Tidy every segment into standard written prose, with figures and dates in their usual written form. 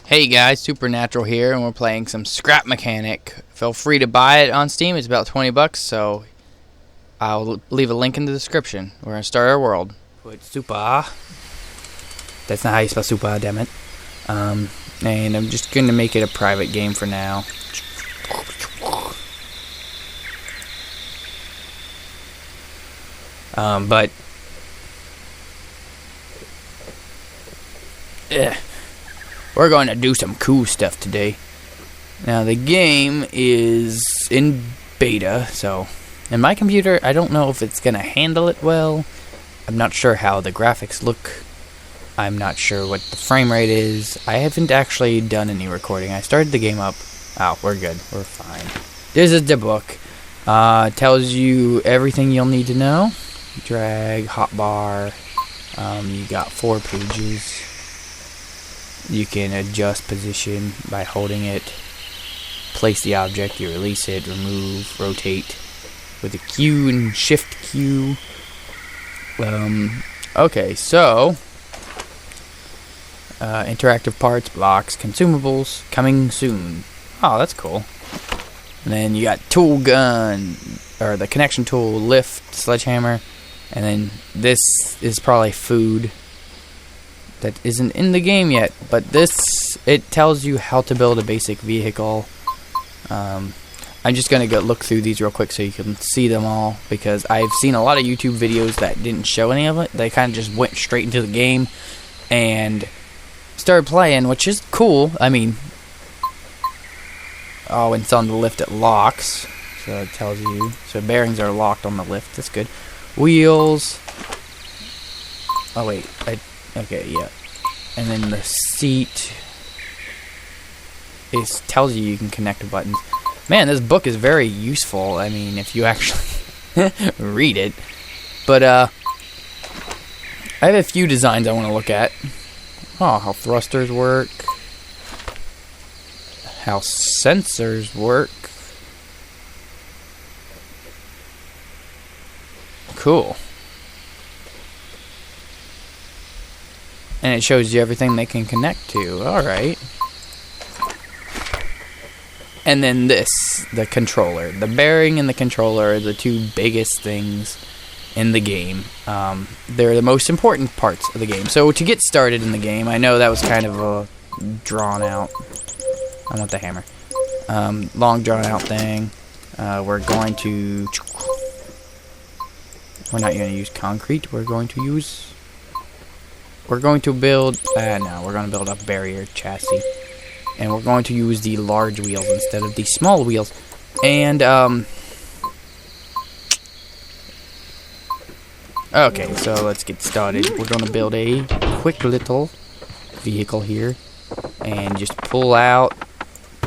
Hey guys, Supernatural here, and we're playing some Scrap Mechanic. Feel free to buy it on Steam. It's about 20 bucks, so I'll leave a link in the description. We're gonna start our world. Put super. That's not how you spell super, damn it. And I'm just gonna make it a private game for now. But we're going to do some cool stuff today. Now the game is in beta, so in my computer I don't know if it's gonna handle it well. I'm not sure how the graphics look. I'm not sure what the frame rate is. I haven't actually done any recording. I started the game up. Oh, we're good. We're fine. This is the book. Tells you everything you'll need to know. Drag, hotbar. You got 4 pages. You can adjust position by holding it. Place the object, you release it, remove, rotate with a Q and Shift Q. Okay, so interactive parts, blocks, consumables, coming soon. Oh, that's cool. And then you got tool gun, or the connection tool, lift, sledgehammer, and then this is probably food that isn't in the game yet, but it tells you how to build a basic vehicle. I'm just gonna go look through these real quick so you can see them all, because I've seen a lot of YouTube videos that didn't show any of it. They kind of just went straight into the game and started playing, which is cool. I mean, oh, when it's on the lift it locks, so it tells you. So bearings are locked on the lift. That's good. Wheels. Oh wait, okay, yeah. And then the seat, it tells you can connect to buttons. Man, this book is very useful. I mean, if you actually read it. But I have a few designs I want to look at. Oh, how thrusters work. How sensors work. Cool. And it shows you everything they can connect to. Alright. And then this, the controller. The bearing and the controller are the two biggest things in the game. They're the most important parts of the game. So to get started in the game, I know that was kind of a drawn out. I want the hammer. Long drawn out thing. We're not going to use concrete. We're going to build, no, we're going to build a barrier chassis. And we're going to use the large wheels instead of the small wheels. And, okay, so let's get started. We're going to build a quick little vehicle here. And just pull out.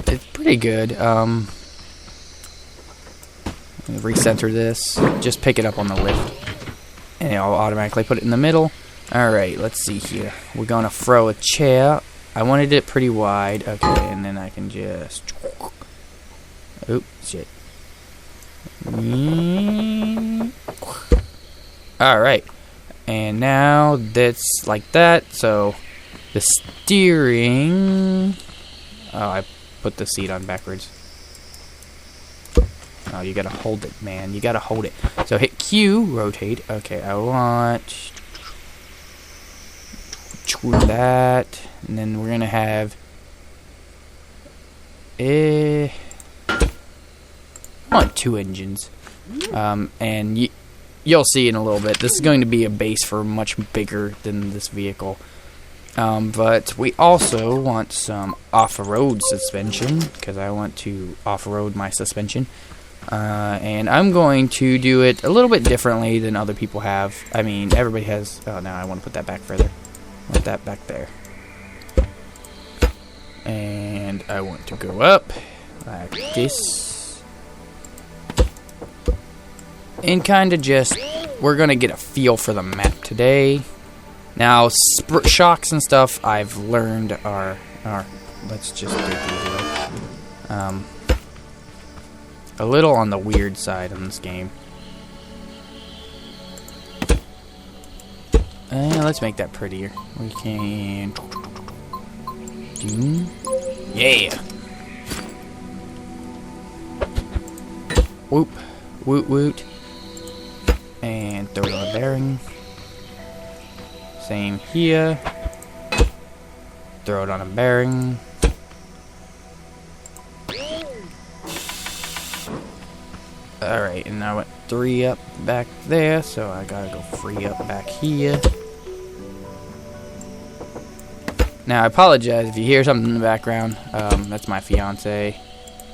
It's pretty good. Recenter this. Just pick it up on the lift. And I'll automatically put it in the middle. Alright, let's see here. We're going to throw a chair. I wanted it pretty wide. Okay, and then I can just... Oop, shit. Alright. And now that's like that. So, the steering... Oh, I put the seat on backwards. Oh, you gotta hold it, man. You gotta hold it. So, hit Q, rotate. Okay, I want... that, and then we're gonna have I want 2 engines, and you'll see in a little bit. This is going to be a base for much bigger than this vehicle, but we also want some off-road suspension because I want to off-road my suspension, and I'm going to do it a little bit differently than other people have. I mean, everybody has. Oh, now I want to put that back further. Put that back there. And I want to go up like this. And kind of just, we're going to get a feel for the map today. Now, shocks and stuff I've learned are let's just get these a little on the weird side in this game. Let's make that prettier. We can Yeah. Whoop. Woot woot. And throw it on a bearing. Same here. Throw it on a bearing. Alright, and I went 3 up back there, so I gotta go 3 up back here. Now, I apologize if you hear something in the background. That's my fiance.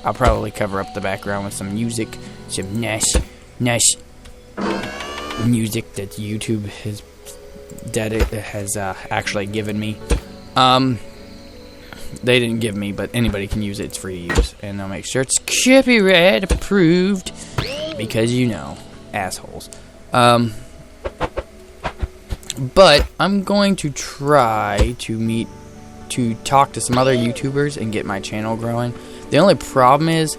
I'll probably cover up the background with some music. Some nice music that YouTube has actually given me. They didn't give me, but anybody can use it. It's free to use. And I'll make sure it's copyright approved. Because, you know, assholes. But I'm going to try to talk to some other YouTubers and get my channel growing. The only problem is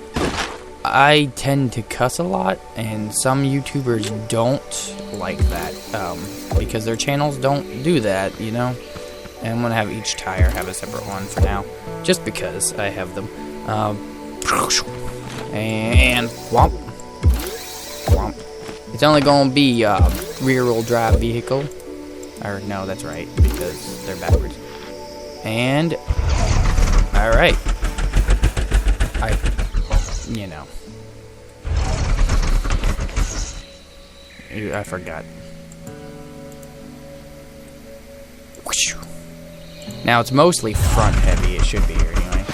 I tend to cuss a lot, and some YouTubers don't like that because their channels don't do that, you know. And I'm gonna have each tire have a separate one for now, just because I have them. And whomp, whomp. It's only gonna be rear-wheel drive vehicle, or no, that's right, because they're backwards. And all right, you know, I forgot. Now it's mostly front heavy. It should be here anyway.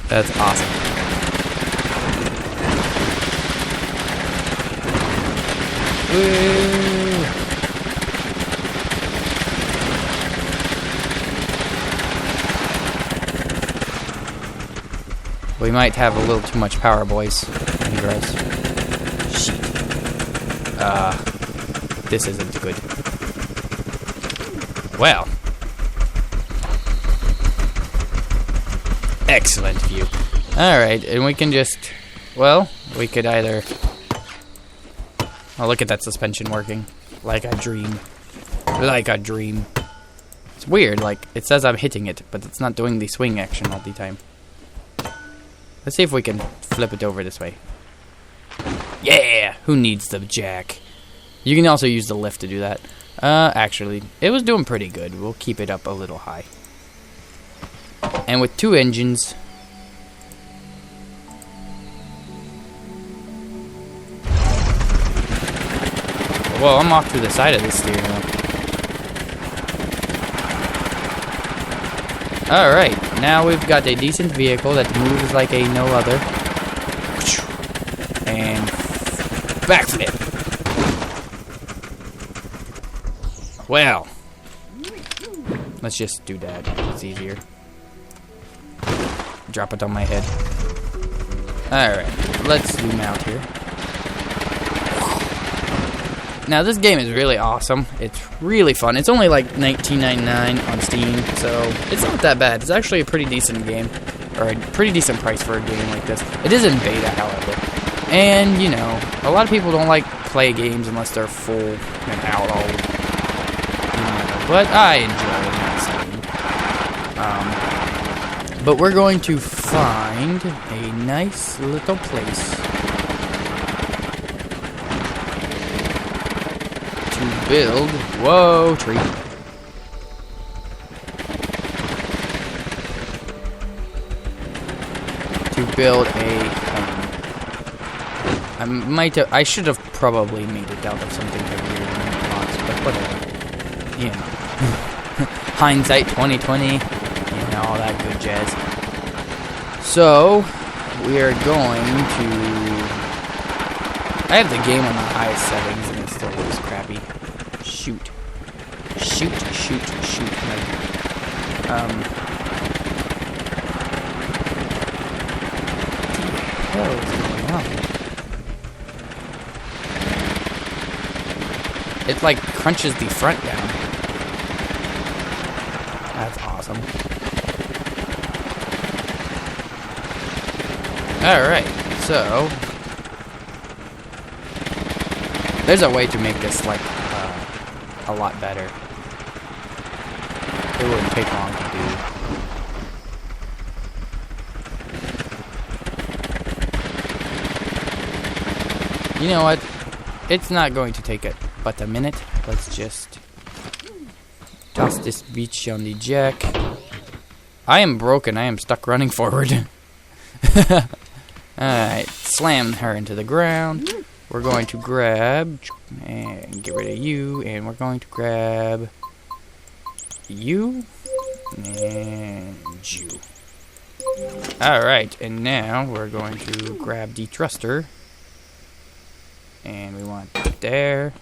That's awesome. Woo. We might have a little too much power, boys and girls. Shit. This isn't good. Well. Excellent view. Alright, and we can just... Well, we could either... Oh, look at that suspension working. Like a dream. Like a dream. It's weird, like, it says I'm hitting it, but it's not doing the swing action all the time. Let's see if we can flip it over this way. Yeah! Who needs the jack? You can also use the lift to do that. Actually, it was doing pretty good. We'll keep it up a little high. And with 2 engines... Whoa, I'm off to the side of the steering wheel. Alright, now we've got a decent vehicle that moves like a no other. And backflip. Well, let's just do that. It's easier. Drop it on my head. Alright, let's zoom out here. Now, this game is really awesome. It's really fun. It's only like $19.99 on Steam, so it's not that bad. It's actually a pretty decent game, or a pretty decent price for a game like this. It is in beta, however. And, you know, a lot of people don't like play games unless they're full and out all. But I enjoy it. But we're going to find a nice little place to build. Whoa, tree. To build a. I should have probably made it out of something heavier than blocks, but whatever. You know. Hindsight 2020. You know, all that good jazz. So, we are going to... I have the game on the highest settings and it still looks crappy. Shoot. Shoot. Like, what the hell is going on? It like crunches the front down. That's awesome. Alright, so there's a way to make this like a a lot better. It wouldn't take long to do. You know what? It's not going to take but a minute. Let's just toss this beach on the jack. I am broken. I am stuck running forward. Alright, slam her into the ground. We're going to grab and get rid of you, and we're going to grab you and you. Alright, and now we're going to grab the thruster, and we want it there.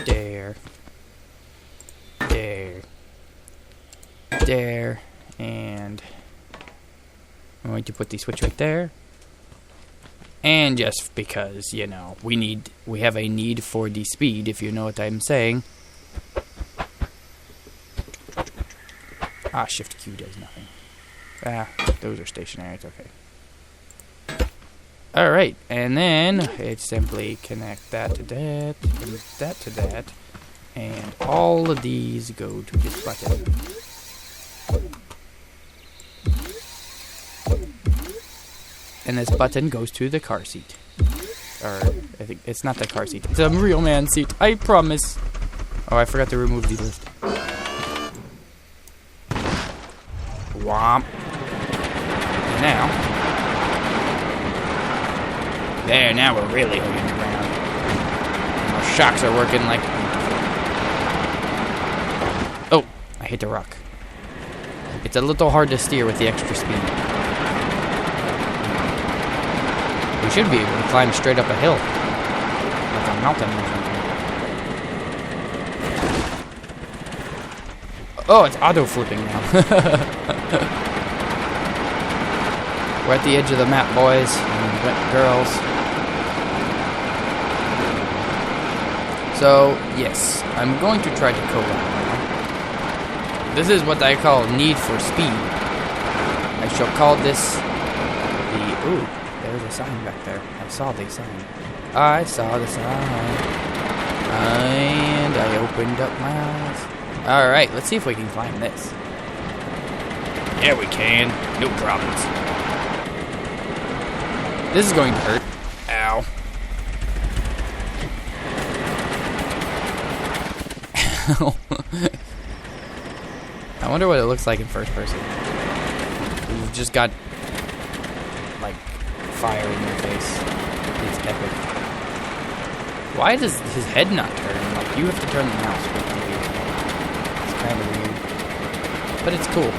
There. There. There. And I'm going to put the switch right there. And just because, you know, we have a need for the speed, if you know what I'm saying. Ah, Shift Q does nothing. Ah, those are stationary, it's okay. Alright, and then it simply connect that to that, and that to that, and all of these go to this button. And this button goes to the car seat. Or, I think it's not the car seat. It's a real man seat. I promise. Oh, I forgot to remove the lift. Womp. And now. There, now we're really hitting the ground. And our shocks are working like... Oh, I hit the rock. It's a little hard to steer with the extra speed. We should be able to climb straight up a hill. Like a mountain or something. Oh, it's auto-flipping now. We're at the edge of the map, boys and girls. So, yes, I'm going to try to code out now. This is what I call need for speed. I shall call this the... Ooh. There's a sign back there. I saw the sign. I saw the sign. And I opened up my eyes. Alright, let's see if we can climb this. Yeah, we can. No problems. This is going to hurt. Ow. I wonder what it looks like in first person. You've just got... like... fire in your face. It's epic. Why does his head not turn? Like, you have to turn the mouse. It's kind of weird. But it's cool.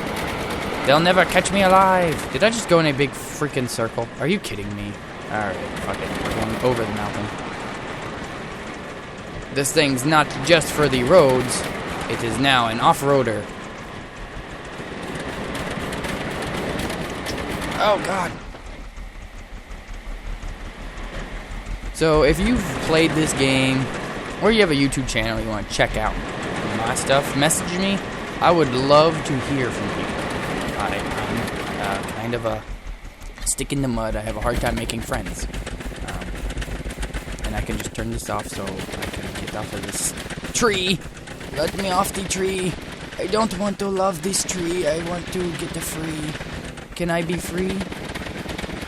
They'll never catch me alive! Did I just go in a big freaking circle? Are you kidding me? Alright, fuck it. We're going over the mountain. This thing's not just for the roads. It is now an off-roader. Oh, God. So, if you've played this game, or you have a YouTube channel you want to check out my stuff, message me. I would love to hear from people. I'm kind of a stick in the mud. I have a hard time making friends. And I can just turn this off so I can get off of this tree. Let me off the tree. I don't want to love this tree. I want to get the free. Can I be free?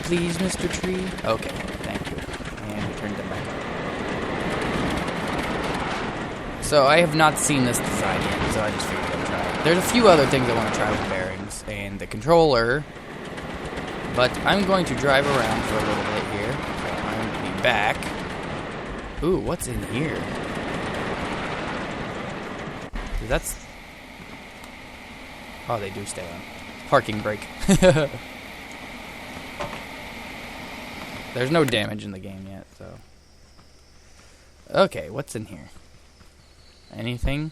Please, Mr. Tree? Okay, thank you. And turn them back on. So I have not seen this design yet, so I just figured I'd try it. There's a few other things I want to try with bearings and the controller, but I'm going to drive around for a little bit here. So I'm going to be back. Ooh, what's in here? That's... Oh, they do stay on. Parking brake. There's no damage in the game yet, so... Okay, what's in here? Anything?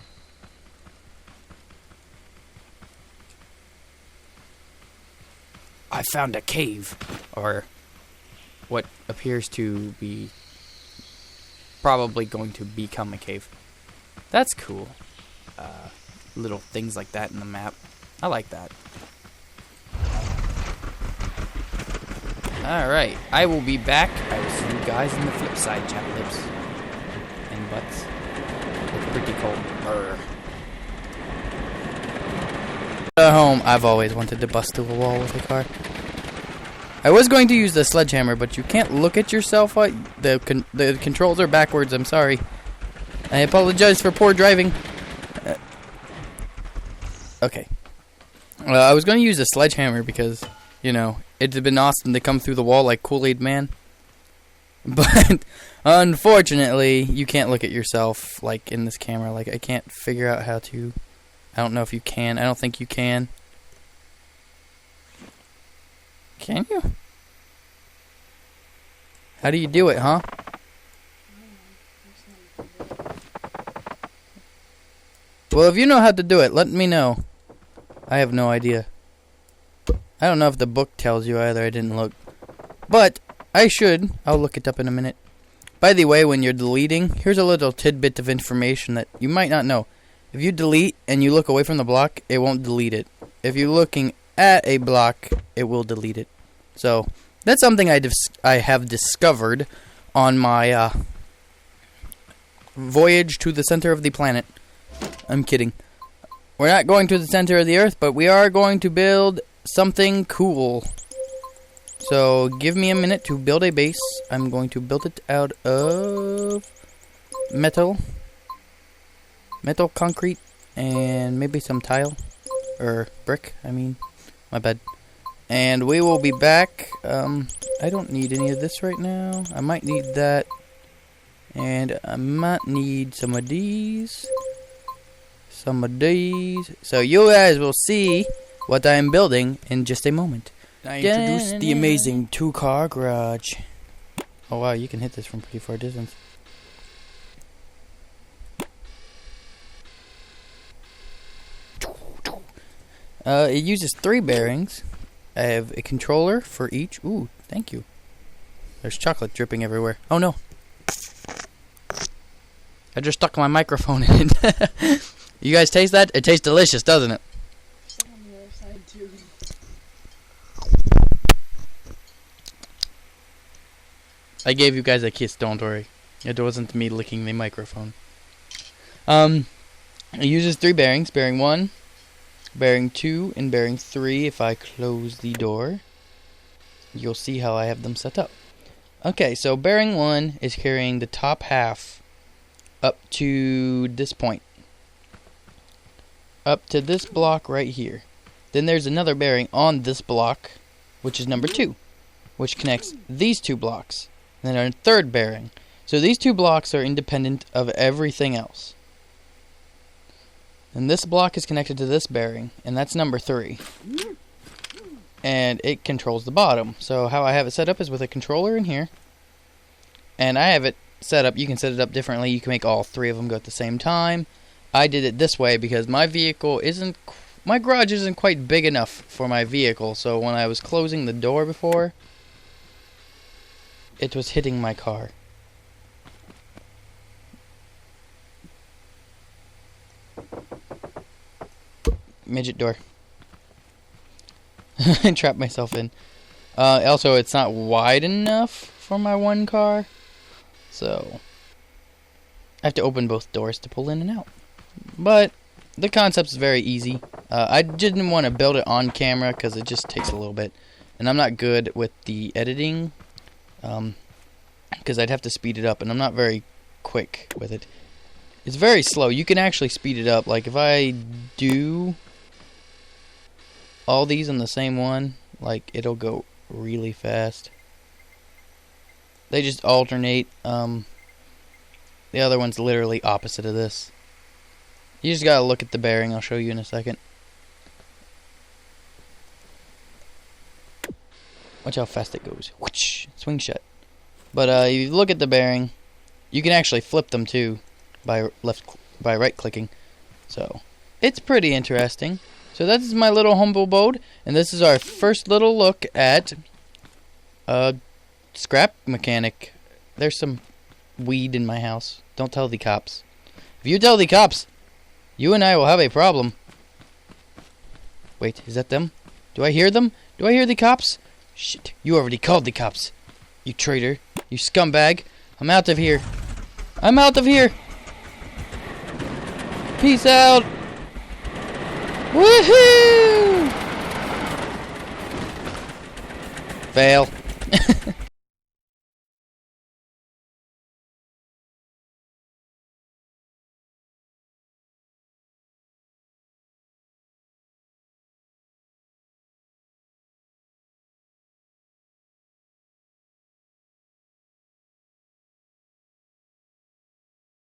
I found a cave. Or what appears to be probably going to become a cave. That's cool. Little things like that in the map. I like that. Alright, I will be back. I will see you guys in the flip side, chat lips. And butts. It's pretty cold. Brr. At home, I've always wanted to bust through a wall with a car. I was going to use the sledgehammer, but you can't look at yourself. The controls are backwards, I'm sorry. I apologize for poor driving. Okay. I was going to use a sledgehammer because, you know, it'd been awesome to come through the wall like Kool-Aid Man. But, unfortunately, you can't look at yourself, like, in this camera. Like, I can't figure out how to... I don't know if you can. I don't think you can. Can you? How do you do it, huh? Well, if you know how to do it, let me know. I have no idea. I don't know if the book tells you either. I didn't look. But I should. I'll look it up in a minute. By the way, when you're deleting, here's a little tidbit of information that you might not know. If you delete and you look away from the block, it won't delete it. If you're looking at a block, it will delete it. So that's something I have discovered on my voyage to the center of the planet. I'm kidding. We're not going to the center of the Earth, but we are going to build something cool. So give me a minute to build a base. I'm going to build it out of metal, concrete, and maybe some tile. Or brick, I mean. My bad. And we will be back. I don't need any of this right now. I might need that. And I might need some of these. So you guys will see what I am building in just a moment. I introduce the amazing 2-car garage. Oh wow, you can hit this from pretty far distance. It uses 3 bearings. I have a controller for each. Ooh, thank you. There's chocolate dripping everywhere. Oh no. I just stuck my microphone in it. You guys taste that? It tastes delicious, doesn't it? On the other side too. I gave you guys a kiss, don't worry. It wasn't me licking the microphone. It uses 3 bearings. Bearing 1, bearing 2, and bearing 3. If I close the door, you'll see how I have them set up. Okay, so bearing 1 is carrying the top half up to this point. Up to this block right here. Then there's another bearing on this block, which is number 2, which connects these 2 blocks. And then our 3rd bearing. So these 2 blocks are independent of everything else. And this block is connected to this bearing, and that's number 3. And it controls the bottom. So how I have it set up is with a controller in here. And I have it set up, you can set it up differently. You can make all 3 of them go at the same time. I did it this way because my garage isn't quite big enough for my vehicle. So when I was closing the door before, it was hitting my car. Midget door. I trapped myself in. Also, it's not wide enough for my one car. So I have to open both doors to pull in and out. But the concept is very easy. I didn't want to build it on camera because it just takes a little bit. And I'm not good with the editing. Because I'd have to speed it up. And I'm not very quick with it. It's very slow. You can actually speed it up. Like if I do all these on the same one, like it'll go really fast. They just alternate. The other one's literally opposite of this. You just gotta look at the bearing. I'll show you in a second. Watch how fast it goes. Whoosh, swing shut. But if you look at the bearing, you can actually flip them too by right clicking. So it's pretty interesting. So that's my little humble abode, and this is our first little look at scrap mechanic. There's some weed in my house. Don't tell the cops. If you tell the cops, you and I will have a problem. Wait, is that them? Do I hear them? Do I hear the cops? Shit, you already called the cops. You traitor. You scumbag. I'm out of here. I'm out of here. Peace out. Woohoo! Fail.